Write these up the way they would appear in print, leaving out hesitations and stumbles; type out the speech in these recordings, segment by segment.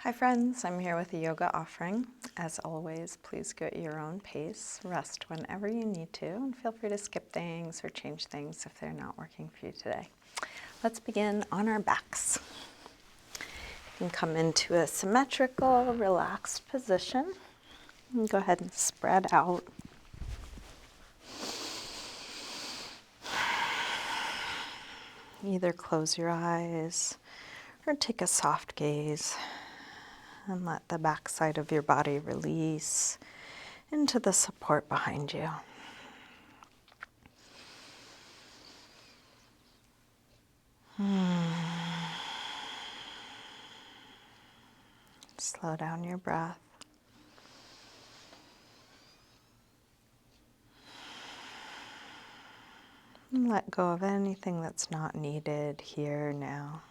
Hi friends, I'm here with a yoga offering. As always, please go at your own pace. Rest whenever you need to, and feel free to skip things or change things if they're not working for you today. Let's begin on our backs. You can come into a symmetrical, relaxed position. And go ahead and spread out. Either close your eyes or take a soft gaze and let the back side of your body release into the support behind you. Slow down your breath. And let go of anything that's not needed here now.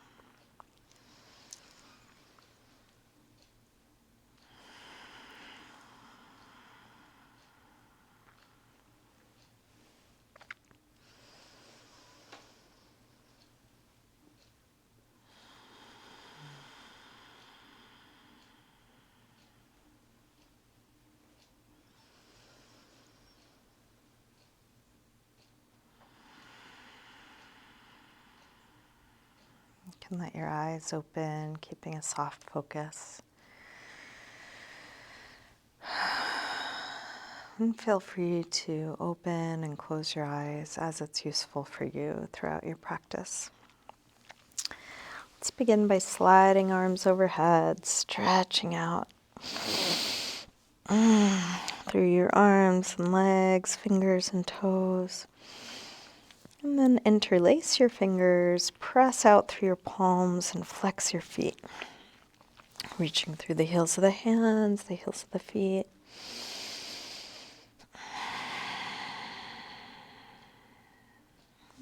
You can let your eyes open, keeping a soft focus. And feel free to open and close your eyes as it's useful for you throughout your practice. Let's begin by sliding arms overhead, stretching out through your arms and legs, fingers and toes. And then interlace your fingers, press out through your palms and flex your feet. Reaching through the heels of the hands, the heels of the feet.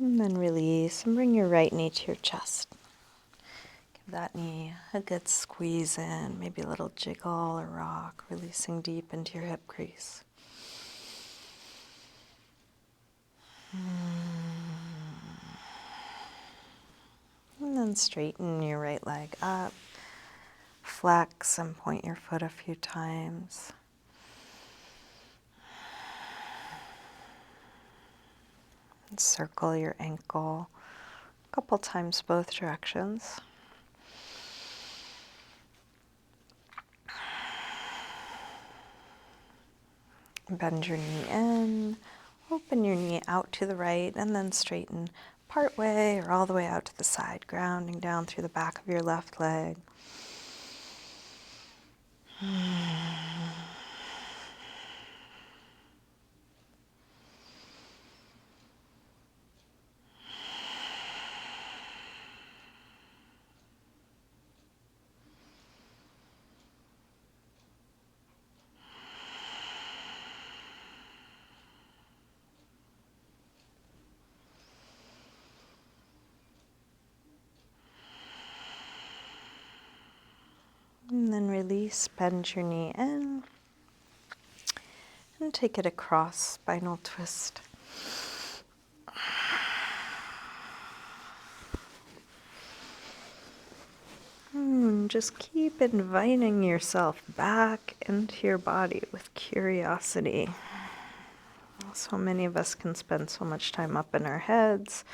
And then release and bring your right knee to your chest. Give that knee a good squeeze in, maybe a little jiggle or rock, releasing deep into your hip crease. And then straighten your right leg up. Flex and point your foot a few times. And circle your ankle a couple times both directions. Bend your knee in, open your knee out to the right, and then straighten part way or all the way out to the side, grounding down through the back of your left leg. And then release, bend your knee in, and take it across, spinal twist. Just keep inviting yourself back into your body with curiosity. So many of us can spend so much time up in our heads.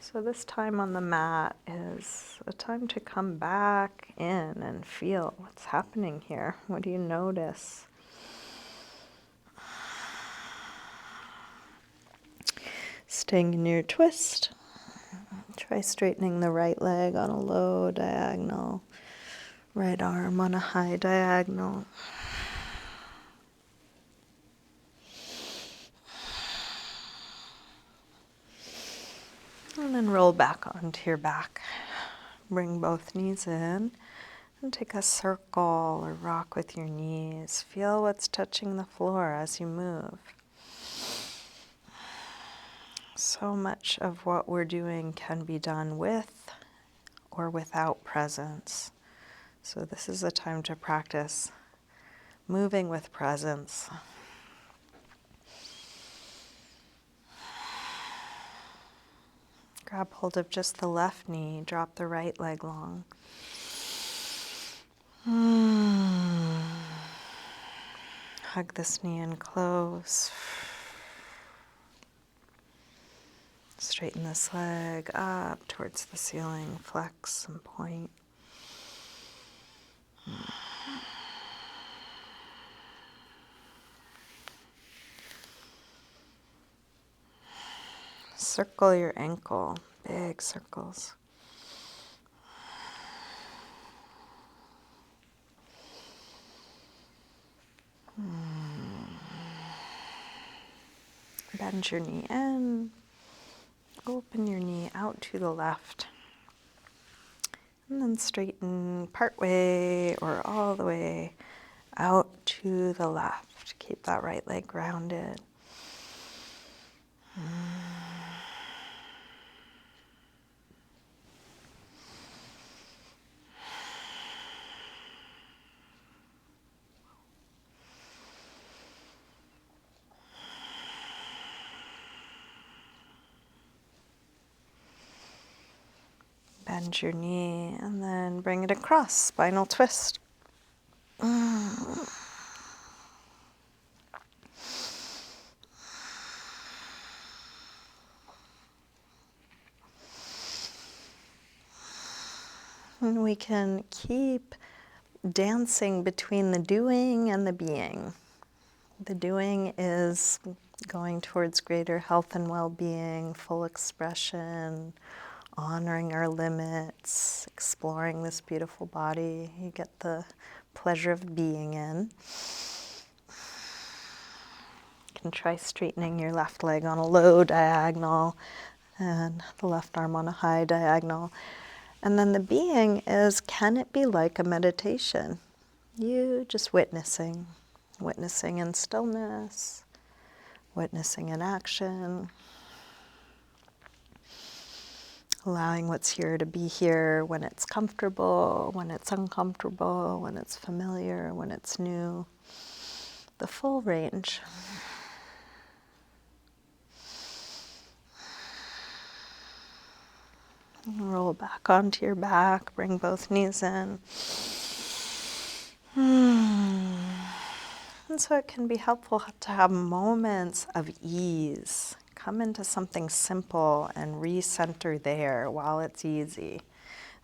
So this time on the mat is a time to come back in and feel what's happening here. What do you notice? Staying in your twist. Try straightening the right leg on a low diagonal, right arm on a high diagonal. And then roll back onto your back. Bring both knees in and take a circle or rock with your knees. Feel what's touching the floor as you move. So much of what we're doing can be done with or without presence. So this is a time to practice moving with presence. Grab hold of just the left knee, drop the right leg long. Hug this knee in close. Straighten this leg up towards the ceiling, flex and point. Circle your ankle, big circles. Bend your knee in. Open your knee out to the left. And then straighten part way or all the way out to the left. Keep that right leg grounded. Bend your knee and then bring it across, spinal twist. And we can keep dancing between the doing and the being. The doing is going towards greater health and well-being, full expression, honoring our limits, exploring this beautiful body you get the pleasure of being in. You can try straightening your left leg on a low diagonal and the left arm on a high diagonal. And then the being is, can it be like a meditation? You just witnessing in stillness, witnessing in action, allowing what's here to be here when it's comfortable, when it's uncomfortable, when it's familiar, when it's new, the full range. Roll back onto your back, bring both knees in. And so it can be helpful to have moments of ease. Come into something simple and recenter there while it's easy.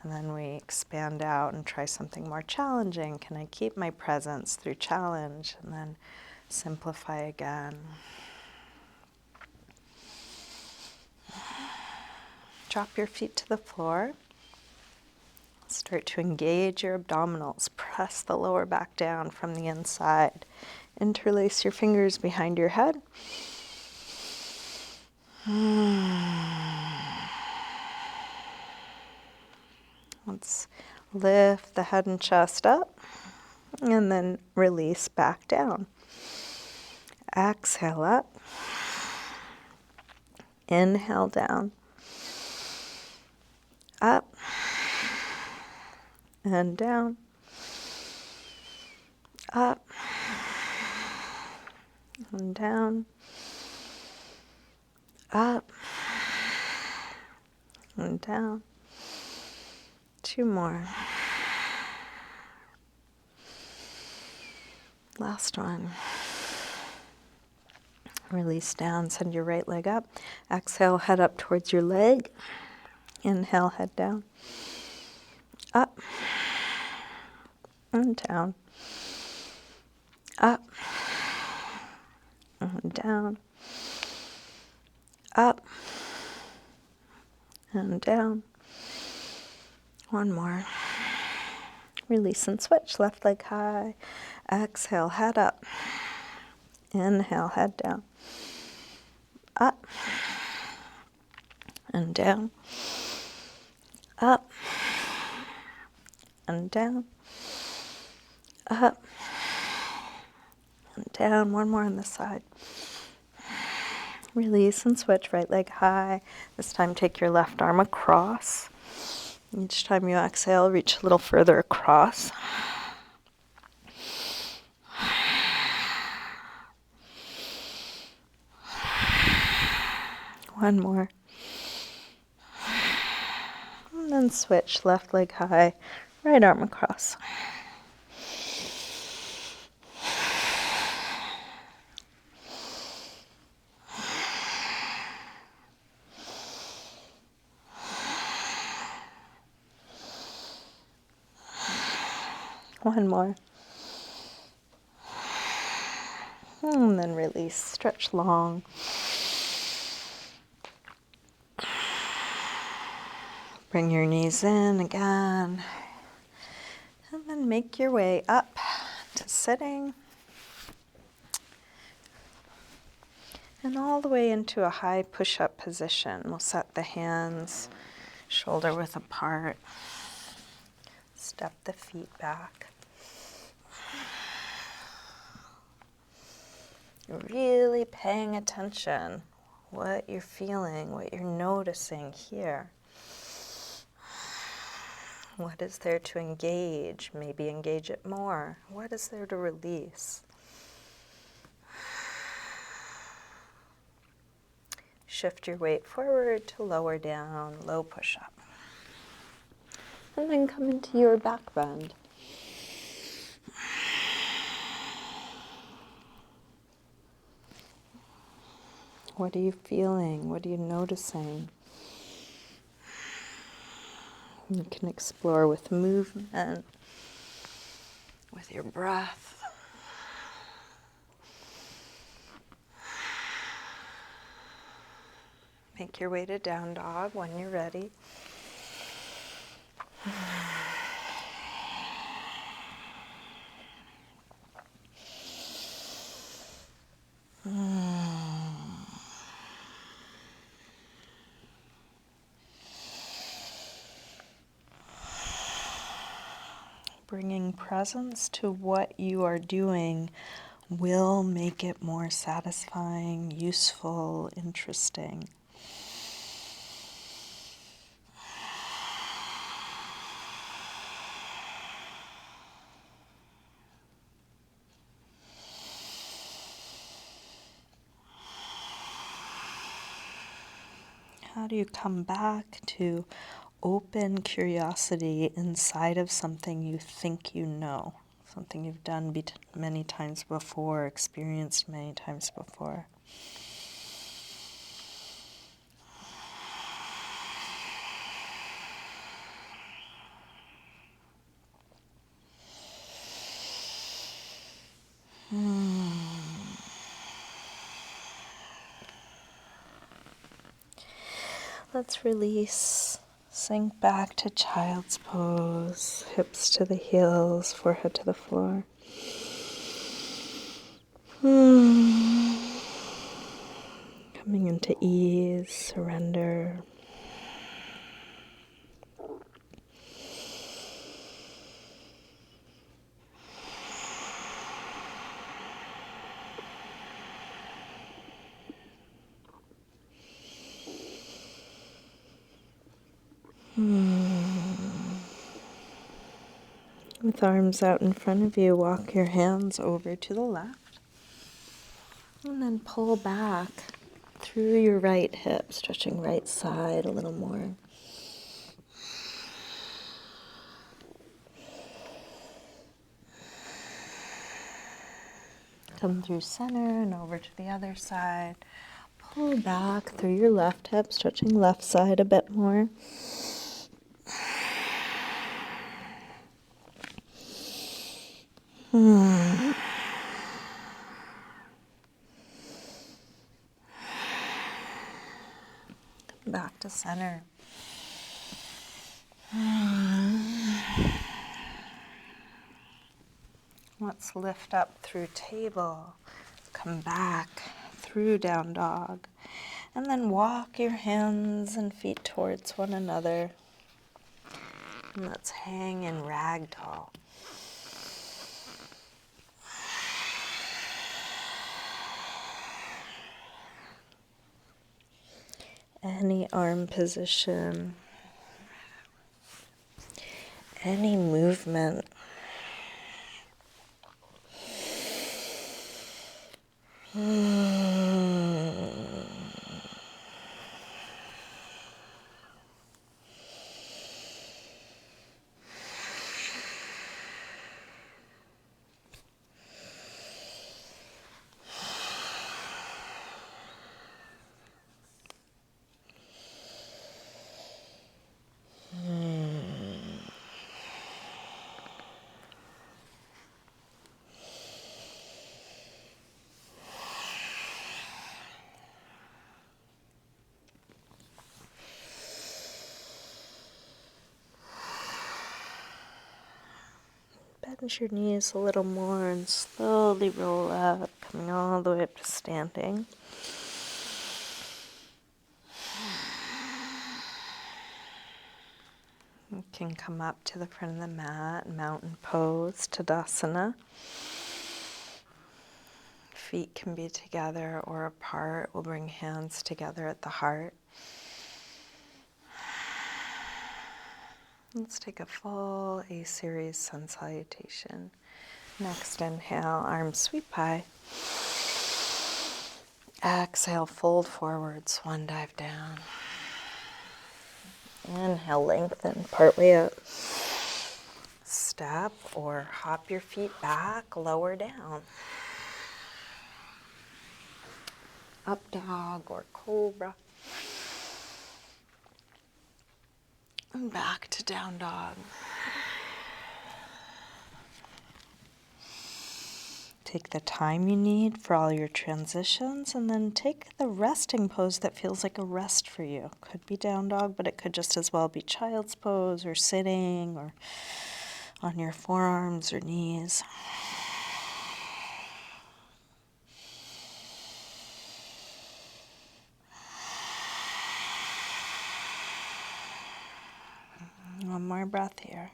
And then we expand out and try something more challenging. Can I keep my presence through challenge? And then simplify again. Drop your feet to the floor. Start to engage your abdominals. Press the lower back down from the inside. Interlace your fingers behind your head. Let's lift the head and chest up and then release back down. Exhale up. Inhale down. Up and down. Up and down. Up and down. Two more. Last one. Release down, send your right leg up. Exhale, head up towards your leg. Inhale, head down. Up and down. Up and down. Up and down. One more. Release and switch. Left leg high. Exhale, head up. Inhale, head down. Up and down. Up and down. Up and down. One more on this side. Release and switch. Right leg high. This time take your left arm across. Each time you exhale, reach a little further across. One more. And then switch. Left leg high. Right arm across. One more. And then release, stretch long. Bring your knees in again. And then make your way up to sitting. And all the way into a high push-up position. We'll set the hands shoulder width apart. Step the feet back. Really paying attention what you're feeling, what you're noticing here. What is there to engage? Maybe engage it more. What is there to release? Shift your weight forward to lower down, low push-up. And then come into your back bend. What are you feeling? What are you noticing? You can explore with movement, with your breath. Make your way to down dog when you're ready. Bringing presence to what you are doing will make it more satisfying, useful, interesting. How do you come back to open curiosity inside of something you think you know, something you've done many times before, experienced many times before? Let's release. Sink back to child's pose, hips to the heels, forehead to the floor. Coming into ease, surrender. With arms out in front of you, walk your hands over to the left. And then pull back through your right hip, stretching right side a little more. Come through center and over to the other side. Pull back through your left hip, stretching left side a bit more. Back to center. Let's lift up through table. Come back through down dog. And then walk your hands and feet towards one another. And let's hang in ragdoll. Any arm position, any movement. bend your knees a little more and slowly roll up, coming all the way up to standing. You can come up to the front of the mat, mountain pose, Tadasana. Feet can be together or apart. We'll bring hands together at the heart. Let's take a full A-series sun salutation. Next inhale, arms sweep high. Exhale, fold forward, swan dive down. Inhale, lengthen, partway up. Step or hop your feet back, lower down. Up dog or cobra. And back to down dog. Take the time you need for all your transitions, and then take the resting pose that feels like a rest for you. Could be down dog, but it could just as well be child's pose or sitting or on your forearms or knees. One more breath here.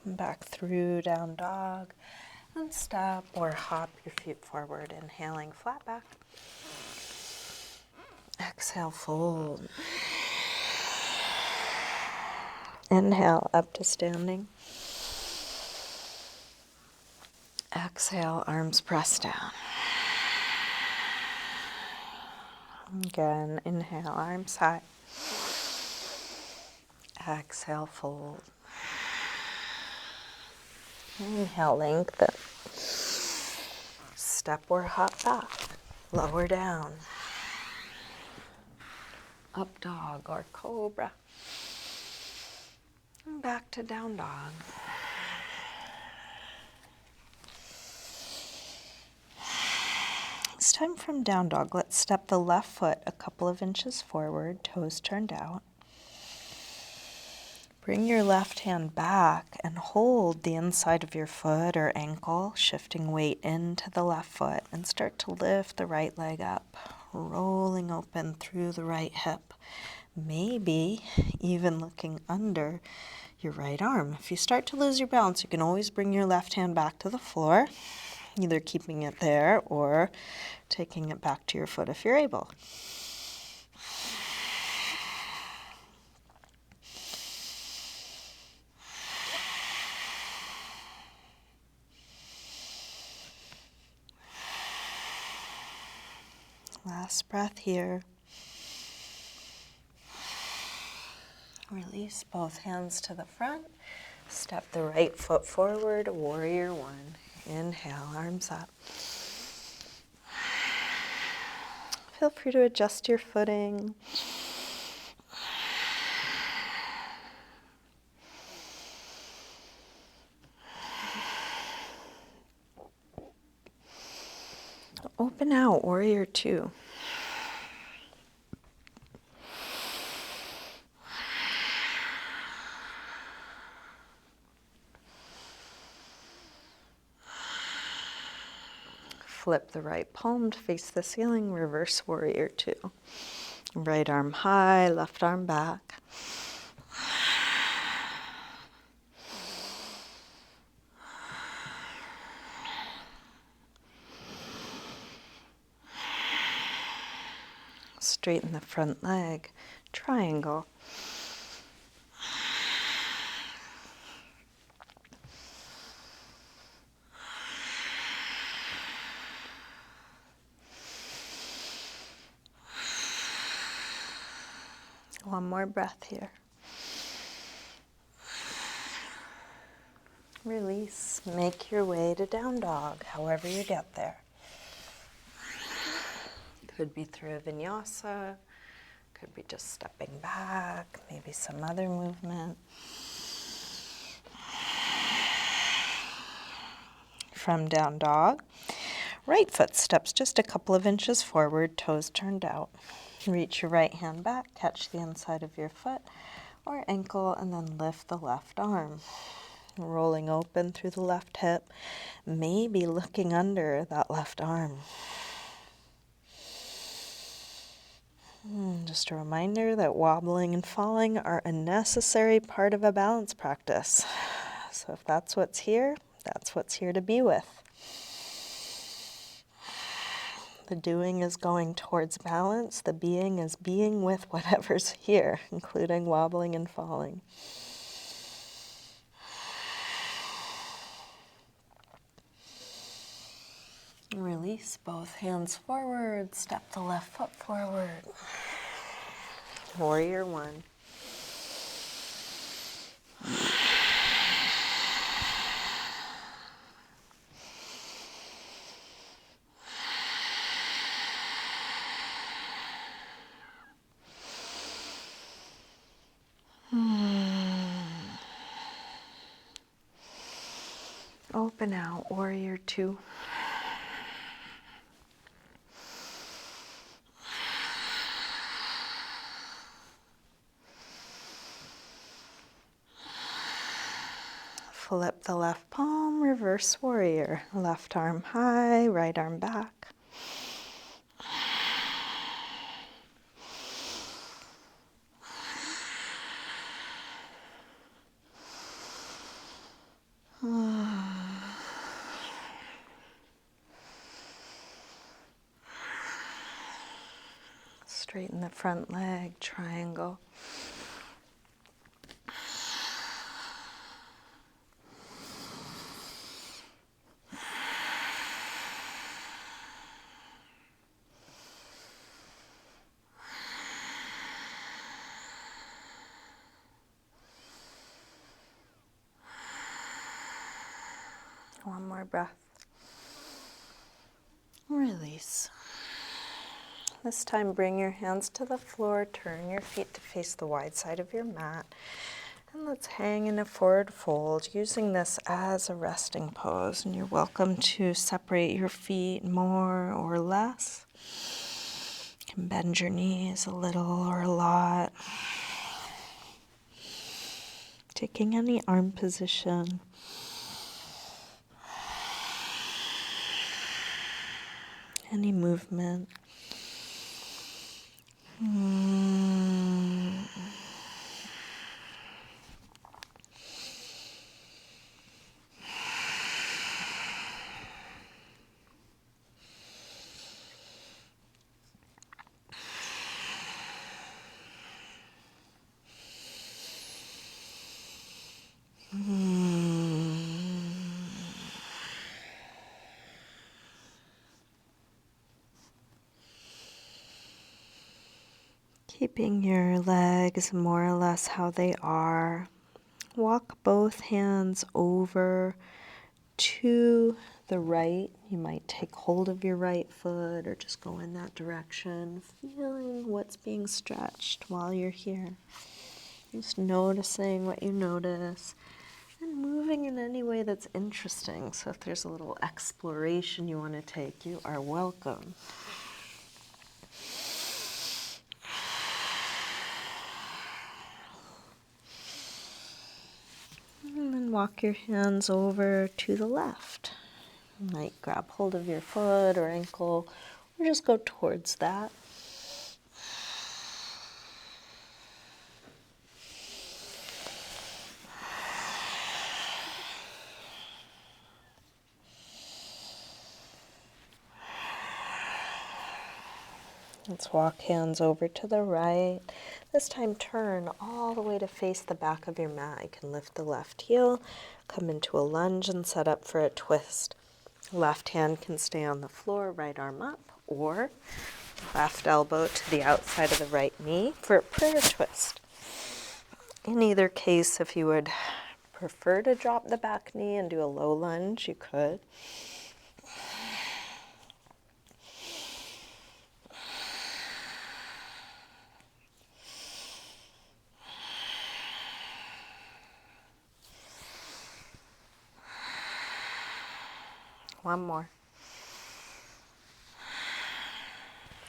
Come back through down dog and step or hop your feet forward, inhaling flat back. Exhale, fold. Inhale, up to standing. Exhale, arms press down. Again, inhale, arms high. Exhale, fold. Inhale, lengthen. Step or hop back. Lower down. Up dog or cobra. And back to down dog. This time from down dog, let's step the left foot a couple of inches forward, toes turned out. Bring your left hand back and hold the inside of your foot or ankle, shifting weight into the left foot, and start to lift the right leg up, rolling open through the right hip. Maybe even looking under your right arm. If you start to lose your balance, you can always bring your left hand back to the floor, either keeping it there or taking it back to your foot if you're able. Last breath here. Release both hands to the front. Step the right foot forward, warrior one. Inhale, arms up. Feel free to adjust your footing. Open out, warrior two. Flip the right palm to face the ceiling, reverse warrior two. Right arm high, left arm back. Straighten the front leg, triangle. One more breath here. Release. Make your way to down dog, however you get there. Could be through a vinyasa, could be just stepping back, maybe some other movement. From down dog, right foot steps just a couple of inches forward, toes turned out. Reach your right hand back, catch the inside of your foot or ankle, and then lift the left arm. Rolling open through the left hip, maybe looking under that left arm. Just a reminder that wobbling and falling are a necessary part of a balance practice. So if that's what's here to be with. The doing is going towards balance. The being is being with whatever's here, including wobbling and falling. Release both hands forward. Step the left foot forward. Warrior one. Open out, warrior two. Flip the left palm, reverse warrior. Left arm high, right arm back. Straighten the front leg, triangle. One more breath. Release. This time bring your hands to the floor, turn your feet to face the wide side of your mat, and let's hang in a forward fold, using this as a resting pose. And you're welcome to separate your feet more or less. You can bend your knees a little or a lot. Taking any arm position. Any movement. Keeping your legs more or less how they are. Walk both hands over to the right. You might take hold of your right foot or just go in that direction, feeling what's being stretched while you're here. Just noticing what you notice and moving in any way that's interesting. So if there's a little exploration you want to take, you are welcome. And then walk your hands over to the left. You might grab hold of your foot or ankle, or just go towards that. Let's walk hands over to the right. This time turn all the way to face the back of your mat. You can lift the left heel, come into a lunge and set up for a twist. Left hand can stay on the floor, right arm up, or left elbow to the outside of the right knee for a prayer twist. In either case, if you would prefer to drop the back knee and do a low lunge, you could. One more.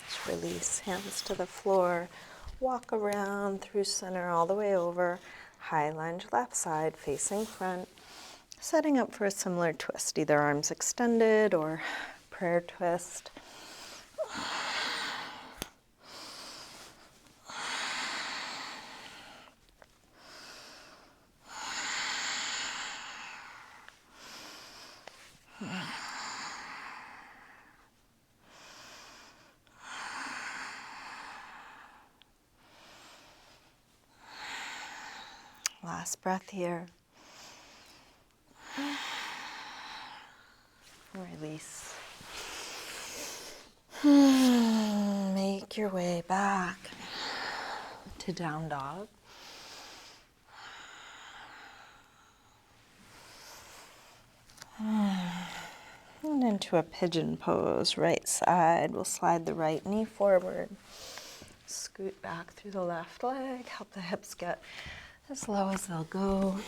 Just release, hands to the floor. Walk around through center all the way over. High lunge left side, facing front. Setting up for a similar twist, either arms extended or prayer twist. Last breath here. Release. Make your way back to down dog. And into a pigeon pose, right side. We'll slide the right knee forward. Scoot back through the left leg. Help the hips get as low as they'll go.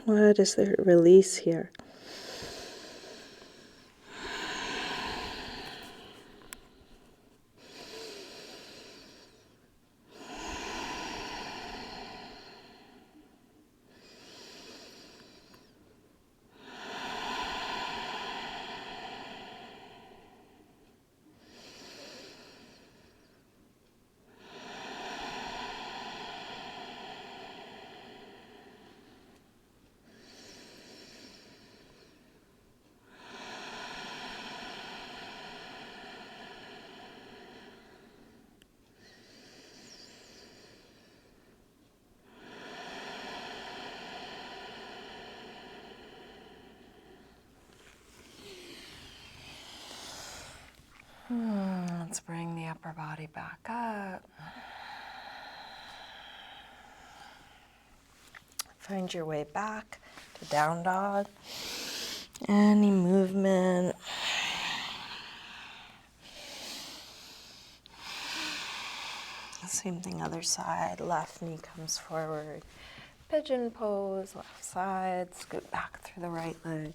What is the release here? Let's bring the upper body back up. Find your way back to down dog. Any movement. Same thing, other side. Left knee comes forward. Pigeon pose, left side. Scoot back through the right leg.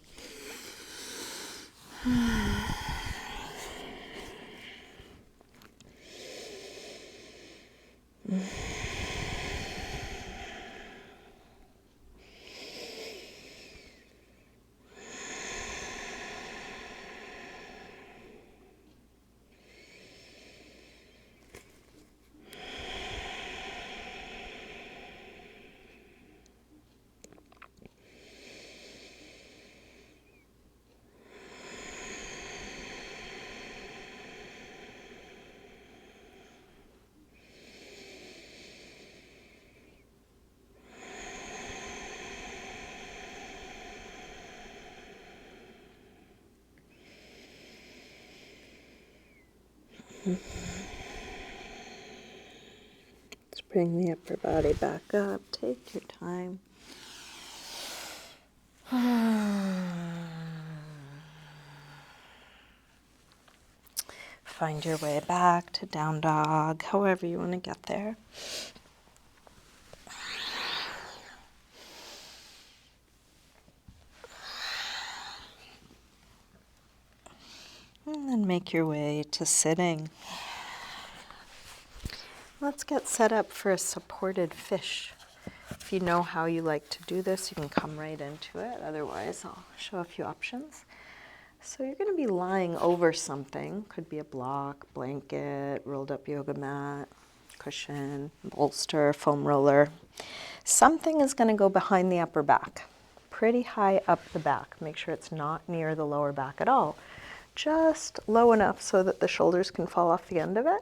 Let's bring the upper body back up. Take your time. Find your way back to down dog, however you want to get there. And then make your way to sitting. Let's get set up for a supported fish. If you know how you like to do this, you can come right into it. Otherwise, I'll show a few options. So you're going to be lying over something. Could be a block, blanket, rolled up yoga mat, cushion, bolster, foam roller. Something is going to go behind the upper back, pretty high up the back. Make sure it's not near the lower back at all. Just low enough so that the shoulders can fall off the end of it.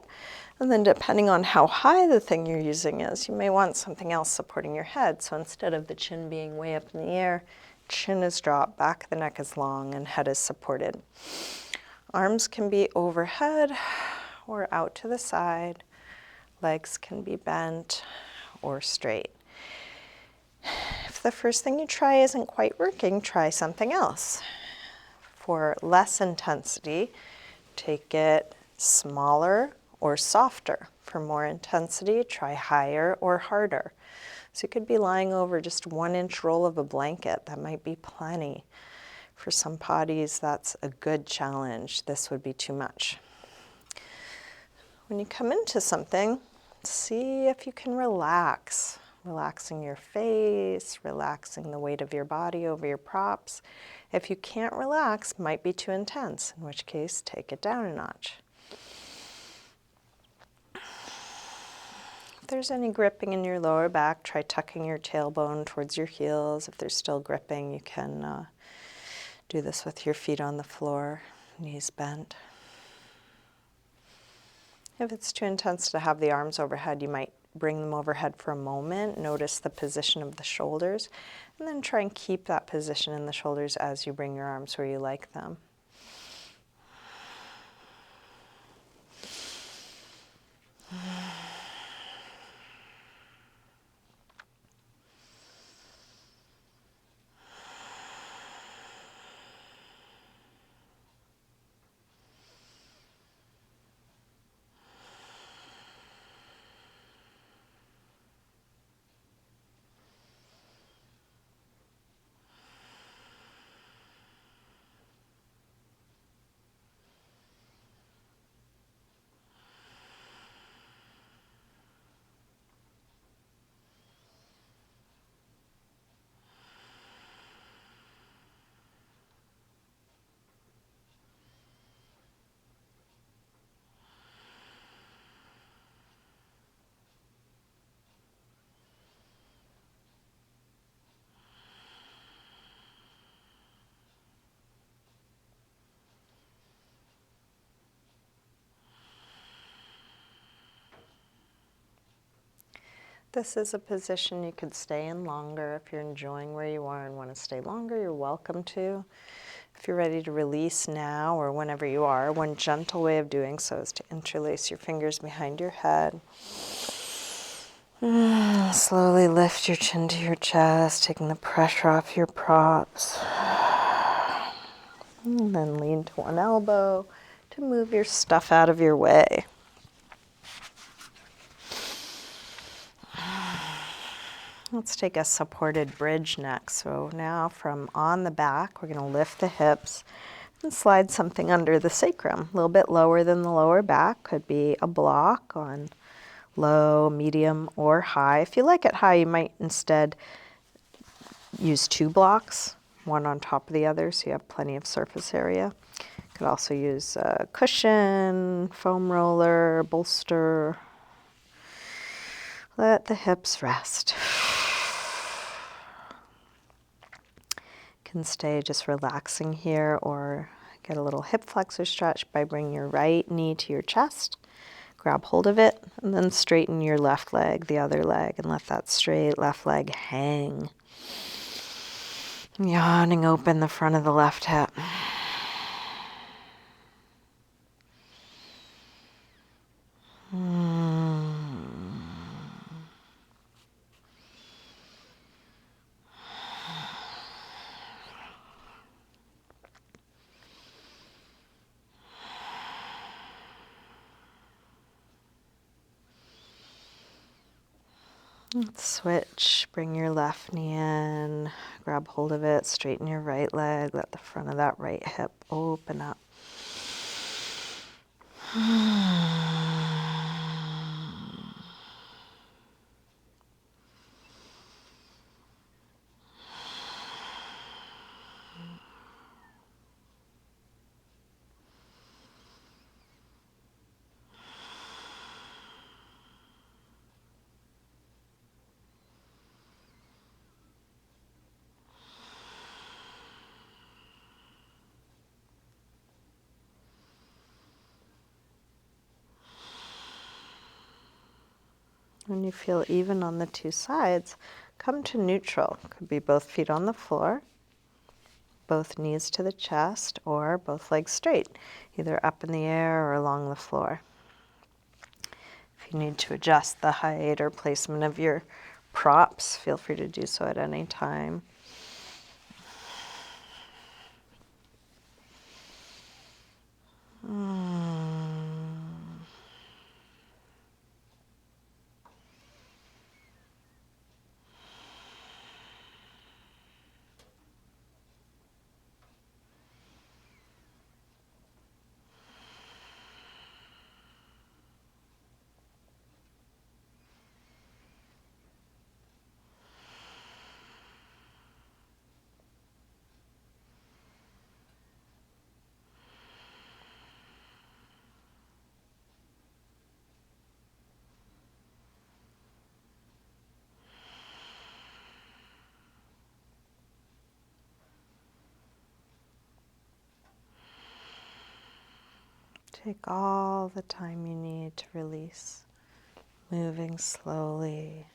And then depending on how high the thing you're using is, you may want something else supporting your head. So instead of the chin being way up in the air, chin is dropped, back of the neck is long, and head is supported. Arms can be overhead or out to the side. Legs can be bent or straight. If the first thing you try isn't quite working, try something else. For less intensity, take it smaller or softer. For more intensity, try higher or harder. So you could be lying over just 1-inch roll of a blanket. That might be plenty. For some bodies, that's a good challenge. This would be too much. When you come into something, see if you can relax. Relaxing your face, relaxing the weight of your body over your props. If you can't relax, might be too intense, in which case take it down a notch. If there's any gripping in your lower back, try tucking your tailbone towards your heels. If there's still gripping, you can do this with your feet on the floor, knees bent. If it's too intense to have the arms overhead, you might bring them overhead for a moment. Notice the position of the shoulders, and then try and keep that position in the shoulders as you bring your arms where you like them. This is a position you could stay in longer. If you're enjoying where you are and want to stay longer, you're welcome to. If you're ready to release now or whenever you are, one gentle way of doing so is to interlace your fingers behind your head. Slowly lift your chin to your chest, taking the pressure off your props. And then lean to one elbow to move your stuff out of your way. Let's take a supported bridge next. So now from on the back, we're going to lift the hips and slide something under the sacrum, a little bit lower than the lower back. Could be a block on low, medium, or high. If you like it high, you might instead use 2 blocks, one on top of the other, so you have plenty of surface area. You could also use a cushion, foam roller, bolster. Let the hips rest. Can stay just relaxing here or get a little hip flexor stretch by bringing your right knee to your chest. Grab hold of it and then straighten your left leg, the other leg, and let that straight left leg hang. Yawning open the front of the left hip. Let's switch. Bring your left knee in, grab hold of it, straighten your right leg, let the front of that right hip open up. When you feel even on the 2 sides, come to neutral. Could be both feet on the floor, both knees to the chest, or both legs straight, either up in the air or along the floor. If you need to adjust the height or placement of your props, feel free to do so at any time. Take all the time you need to release, moving slowly.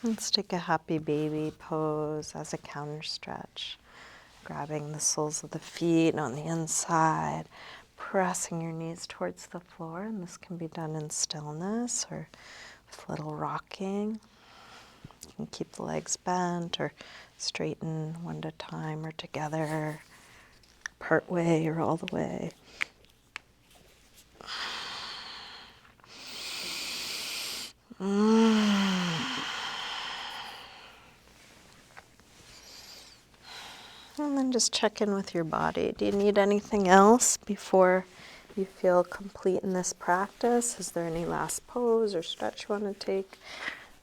Let's take a happy baby pose as a counter stretch. Grabbing the soles of the feet on the inside, pressing your knees towards the floor, and this can be done in stillness or with little rocking. You can keep the legs bent or straighten one at a time or together, part way or all the way. And then just check in with your body. Do you need anything else before you feel complete in this practice? Is there any last pose or stretch you want to take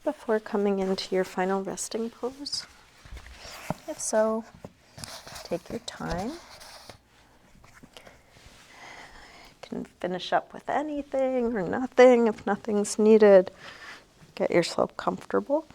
before coming into your final resting pose? If so, take your time. You can finish up with anything or nothing. If nothing's needed, get yourself comfortable.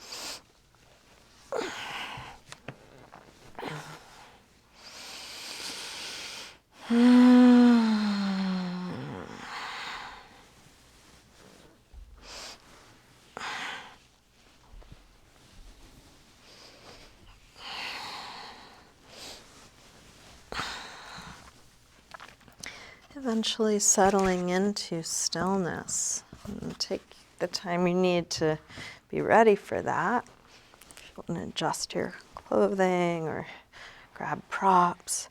Eventually settling into stillness. And take the time you need to be ready for that. If you want to adjust your clothing or grab props.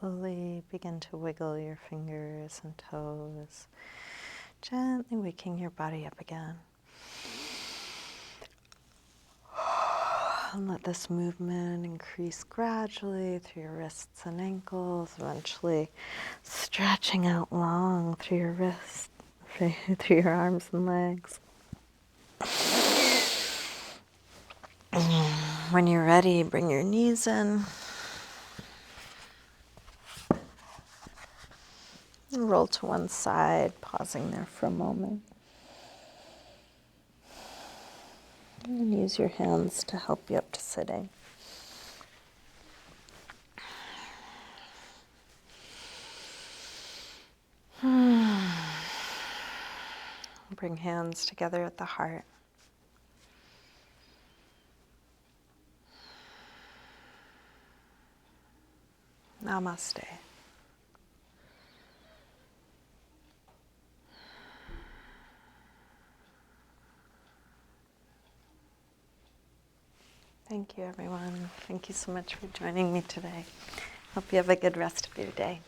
Slowly begin to wiggle your fingers and toes, gently waking your body up again. And let this movement increase gradually through your wrists and ankles, eventually stretching out long through your wrists, through your arms and legs. When you're ready, bring your knees in. And roll to one side, pausing there for a moment. And use your hands to help you up to sitting. Bring hands together at the heart. Namaste. Thank you, everyone. Thank you so much for joining me today. Hope you have a good rest of your day.